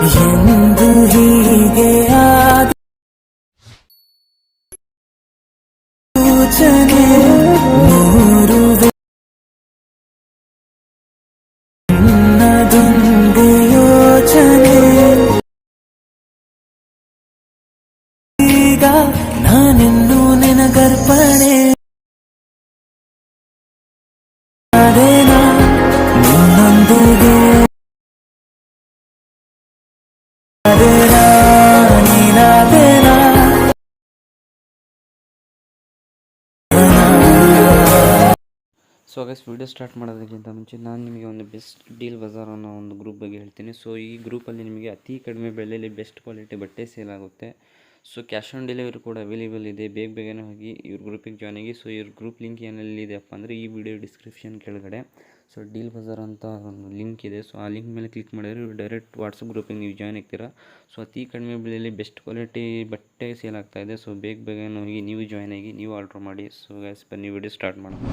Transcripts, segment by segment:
ಎಂದು ಹೀಗೆ ಆಲೋಚನೆ ನೂರು ನನ್ನದೊಂದೇ ಯೋಚನೆ ಈಗ ನಾನೆಂದು ನಿನಗರ್ಪಣೆ ಅದೇನಾ ನಿನ್ನೊಂದಿಗೆ ಅದೇನಾ ನೀನಾದೇನಾ ಸೊ ಗೈಸ್ ವಿಡಿಯೋ ಸ್ಟಾರ್ಟ್ ಮಾಡೋದಕ್ಕಿಂತ ಮುಂಚೆ ನಾನು ನಿಮಗೆ ಒಂದು ಬೆಸ್ಟ್ ಡೀಲ್ ಬಜಾರ್ ಅನ್ನೋ ಒಂದು ಗ್ರೂಪ್ ಬಗ್ಗೆ ಹೇಳ್ತೀನಿ. ಸೊ ಈ ಗ್ರೂಪಲ್ಲಿ ನಿಮಗೆ ಅತಿ ಕಡಿಮೆ ಬೆಲೆಯಲ್ಲಿ ಬೆಸ್ಟ್ ಕ್ವಾಲಿಟಿ ಬಟ್ಟೆ ಸೇಲ್ ಆಗುತ್ತೆ. ಸೊ ಕ್ಯಾಶ್ ಆನ್ ಡೆಲಿವರಿ ಕೂಡ ಅವೈಲೇಬಲ್ ಇದೆ. ಬೇಗನೆ ಹೋಗಿ ಇವ್ರ ಗ್ರೂಪಿಗೆ ಜಾಯ್ನ್ ಆಗಿ. ಸೊ ಇವ್ರ ಗ್ರೂಪ್ ಲಿಂಕ್ ಏನೆಲ್ಲಿದೆಯಪ್ಪ ಅಂದರೆ ಈ ವಿಡಿಯೋ ಡಿಸ್ಕ್ರಿಪ್ಷನ್ ಕೆಳಗಡೆ ಸೊ ಡೀಲ್ ಬಜಾರ್ ಅಂತ ಒಂದು ಲಿಂಕ್ ಇದೆ. ಸೊ ಆ ಲಿಂಕ್ ಮೇಲೆ ಕ್ಲಿಕ್ ಮಾಡಿದ್ರೆ ಇವ್ರು ಡೈರೆಕ್ಟ್ ವಾಟ್ಸಪ್ ಗ್ರೂಪಿಗೆ ನೀವು ಜಾಯ್ನ್ ಆಗ್ತೀರಾ. ಸೊ ಅತಿ ಕಡಿಮೆ ಬೆಲೆಯಲ್ಲಿ ಬೆಸ್ಟ್ ಕ್ವಾಲಿಟಿ ಬಟ್ಟೆ ಸೇಲ್ ಆಗ್ತಾಯಿದೆ. ಸೊ ಬೇಗನೆ ಹೋಗಿ ನೀವು ಜಾಯ್ನ್ ಆಗಿ ನೀವು ಆರ್ಡ್ರ್ ಮಾಡಿ. ಸೊ ಗೈಸ್ ಬನ್ನಿ ವಿಡಿಯೋ ಸ್ಟಾರ್ಟ್ ಮಾಡೋಣ.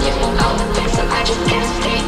You won't all the things, so I just can't stay.